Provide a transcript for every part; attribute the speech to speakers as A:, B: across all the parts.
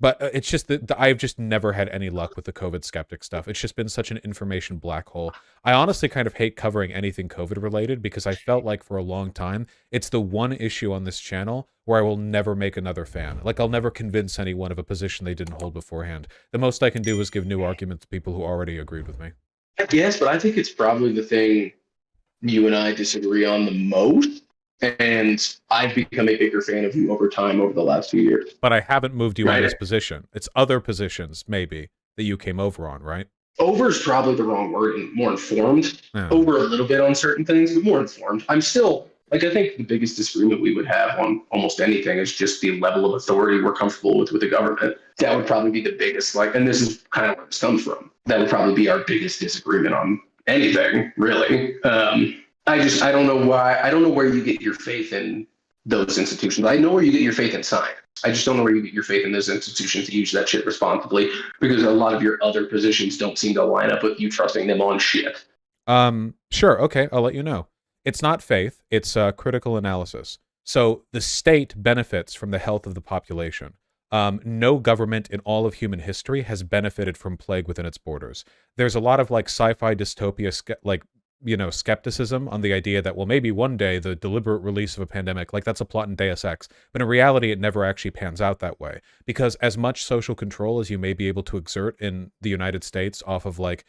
A: But it's just that I've just never had any luck with the COVID skeptic stuff. It's just been such an information black hole. I honestly kind of hate covering anything COVID related because I felt like for a long time, it's the one issue on this channel where I will never make another fan. Like, I'll never convince anyone of a position they didn't hold beforehand. The most I can do is give new arguments to people who already agreed with me.
B: Yes, but I think it's probably the thing you and I disagree on the most. And I've become a bigger fan of you over time over the last few years.
A: But I haven't moved you on
B: Right?
A: this position. It's other positions, maybe, that you came over on, right?
B: Over is probably the wrong word, and more informed.
A: Yeah.
B: Over a little bit on certain things, but more informed. I'm still, like, I think the biggest disagreement we would have on almost anything is just the level of authority we're comfortable with the government. That would probably be the biggest, like, and this is kind of where this comes from. That would probably be our biggest disagreement on anything, really. I don't know why. I don't know where you get your faith in those institutions. I know where you get your faith in science. I just don't know where you get your faith in those institutions to use that shit responsibly, because a lot of your other positions don't seem to line up with you trusting them on shit.
A: Sure. Okay. I'll let you know. It's not faith. It's critical analysis. So the state benefits from the health of the population. No government in all of human history has benefited from plague within its borders. There's a lot of like sci-fi dystopia, like, you know, skepticism on the idea that, well, maybe one day the deliberate release of a pandemic, like that's a plot in Deus Ex. But in reality, it never actually pans out that way, because as much social control as you may be able to exert in the United States off of like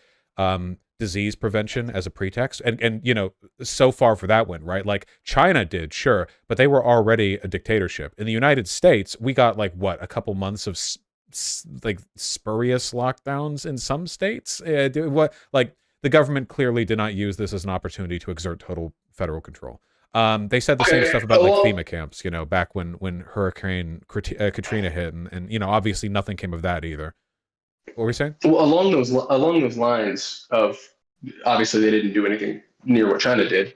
A: disease prevention as a pretext, and you know, so far for that one, right? Like China did, sure, but they were already a dictatorship. In the United States, we got like what, a couple months of like spurious lockdowns in some states. What, like, the government clearly did not use this as an opportunity to exert total federal control. They said the same stuff about like FEMA camps, you know, back when Hurricane Katrina hit, and you know, obviously nothing came of that either. What were we saying?
B: Well, along those lines of, obviously they didn't do anything near what China did.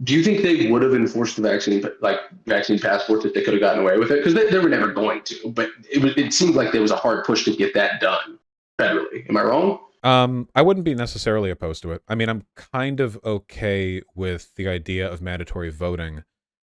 B: Do you think they would have enforced the vaccine passports if they could have gotten away with it? Because they were never going to, but it seemed like there was a hard push to get that done federally. Am I wrong?
A: I wouldn't be necessarily opposed to it. I mean, I'm kind of okay with the idea of mandatory voting.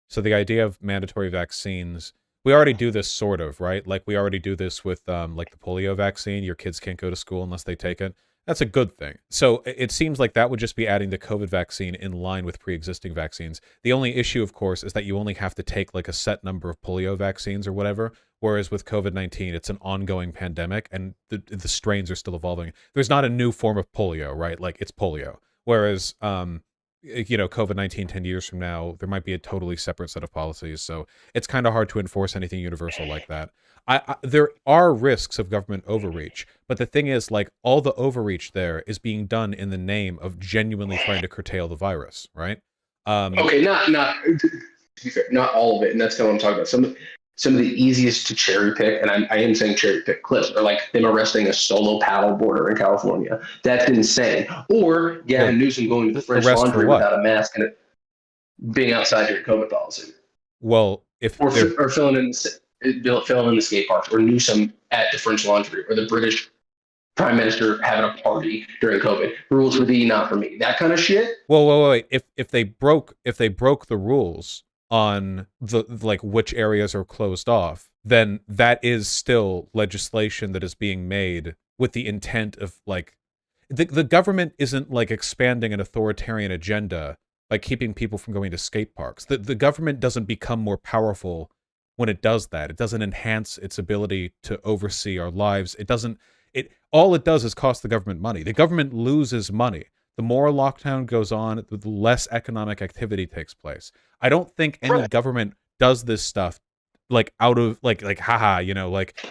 A: So the idea of mandatory vaccines, we already do this sort of, right? Like we already do this with like the polio vaccine. Your kids can't go to school unless they take it. That's a good thing. So it seems like that would just be adding the COVID vaccine in line with pre-existing vaccines. The only issue, of course, is that you only have to take like a set number of polio vaccines or whatever, whereas with COVID-19, it's an ongoing pandemic and the strains are still evolving. There's not a new form of polio, right? Like it's polio. Whereas, you know, COVID-19 10 years from now, there might be a totally separate set of policies. So it's kind of hard to enforce anything universal like that. There are risks of government overreach, but the thing is, like, all the overreach there is being done in the name of genuinely trying to curtail the virus, right?
B: Okay, to be fair, not all of it, and that's kind of what I'm talking about. Some of the easiest to cherry pick, and I am saying cherry pick clips, are like them arresting a solo paddle boarder in California. That's insane. Or Gavin Newsom going to the French Laundry without a mask and it being outside your COVID policy.
A: Well,
B: or filling in the skate park, or Newsom at the French Laundry, or the British Prime Minister having a party during COVID. Rules for thee, not for me. That kind of shit.
A: Well, wait. If they broke the rules on the like which areas are closed off, then that is still legislation that is being made with the intent of like the government isn't like expanding an authoritarian agenda by keeping people from going to skate parks. The government doesn't become more powerful when it does that. It doesn't enhance its ability to oversee our lives. All it does is cost the government money. The government loses money. The more lockdown goes on, the less economic activity takes place. I don't think any government does this stuff like out of like haha, you know, like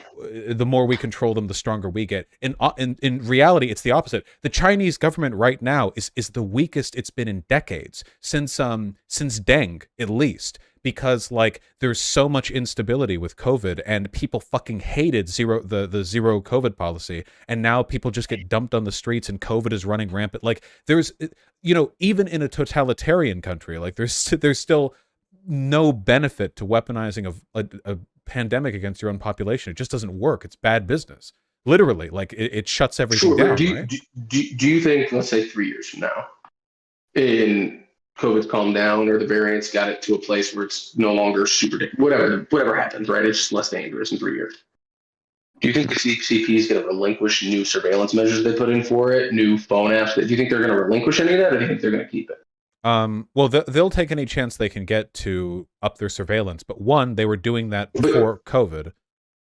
A: the more we control them, the stronger we get. In reality, it's the opposite. The Chinese government right now is the weakest it's been in decades, since Deng at least, because like there's so much instability with COVID and people fucking hated the zero COVID policy, and now people just get dumped on the streets and COVID is running rampant. Like there's, you know, even in a totalitarian country, like there's still no benefit to weaponizing a pandemic against your own population. It just doesn't work. It's bad business. Literally, like it shuts everything down.
B: Do you think, let's say 3 years from now, in COVID's calmed down or the variants got it to a place where it's no longer super, whatever happens, right? It's just less dangerous in 3 years. Do you think the CCP is going to relinquish new surveillance measures they put in for it, new phone apps? Do you think they're going to relinquish any of that, or do you think they're going to keep it?
A: Well, they'll take any chance they can get to up their surveillance. But one, they were doing that before COVID.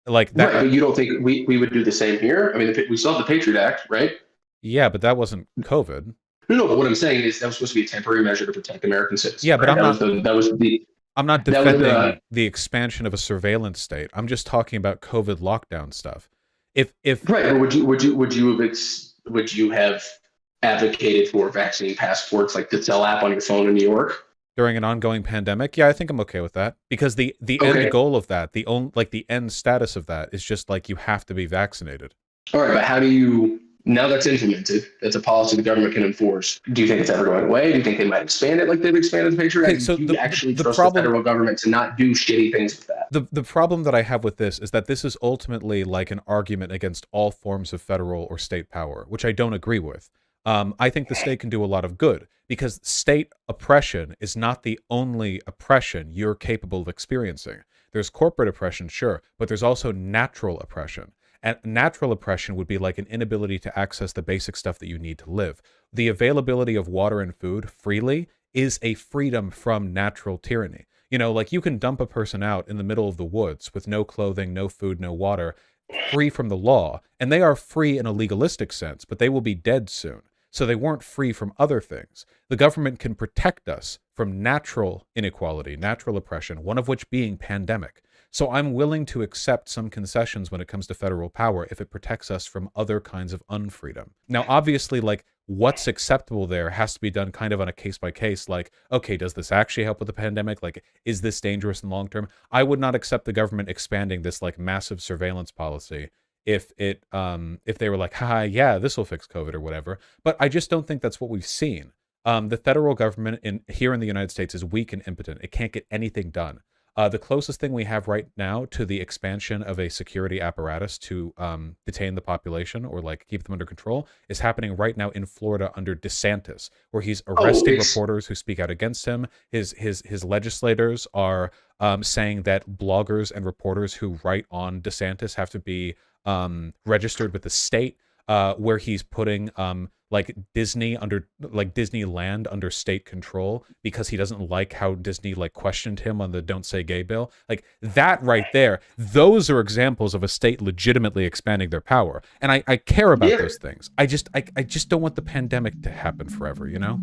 A: Like that,
B: right, but you don't think we would do the same here? I mean, we still have the Patriot Act, right?
A: yeah, but that wasn't COVID.
B: No, but what I'm saying is that was supposed to be a temporary measure to protect American citizens.
A: Yeah, but
B: right?
A: I'm not defending the expansion of a surveillance state. I'm just talking about COVID lockdown stuff. If
B: right, but would you have advocated for vaccine passports like the Cell app on your phone in New York
A: during an ongoing pandemic? Yeah, I think I'm okay with that, because the end goal of that, the end status of that is just like you have to be vaccinated.
B: All right, but how do you, now that's implemented, that's a policy the government can enforce. Do you think it's ever going away? Do you think they might expand it like they've expanded the Patriot Act?
A: Okay, so
B: do you actually trust the federal government to not do shitty things with that?
A: The problem that I have with this is that this is ultimately like an argument against all forms of federal or state power, which I don't agree with. I think the state can do a lot of good, because state oppression is not the only oppression you're capable of experiencing. There's corporate oppression, sure, but there's also natural oppression. And natural oppression would be like an inability to access the basic stuff that you need to live. The availability of water and food freely is a freedom from natural tyranny. You know, like you can dump a person out in the middle of the woods with no clothing, no food, no water, free from the law, and they are free in a legalistic sense, but they will be dead soon. So they weren't free from other things. The government can protect us from natural inequality, natural oppression, one of which being pandemic. So I'm willing to accept some concessions when it comes to federal power if it protects us from other kinds of unfreedom. Now, obviously, like, what's acceptable there has to be done kind of on a case-by-case, like, okay, does this actually help with the pandemic? Like, is this dangerous in the long term? I would not accept the government expanding this, like, massive surveillance policy if they were like, haha, yeah, this will fix COVID or whatever. But I just don't think that's what we've seen. The federal government here in the United States is weak and impotent. It can't get anything done. The closest thing we have right now to the expansion of a security apparatus to detain the population or like keep them under control is happening right now in Florida under DeSantis, where he's arresting reporters who speak out against him. His legislators are saying that bloggers and reporters who write on DeSantis have to be registered with the state, where he's putting like Disneyland under state control because he doesn't like how Disney like questioned him on the Don't Say Gay bill. Like that right there, those are examples of a state legitimately expanding their power. And I care about those things. I just don't want the pandemic to happen forever, you know?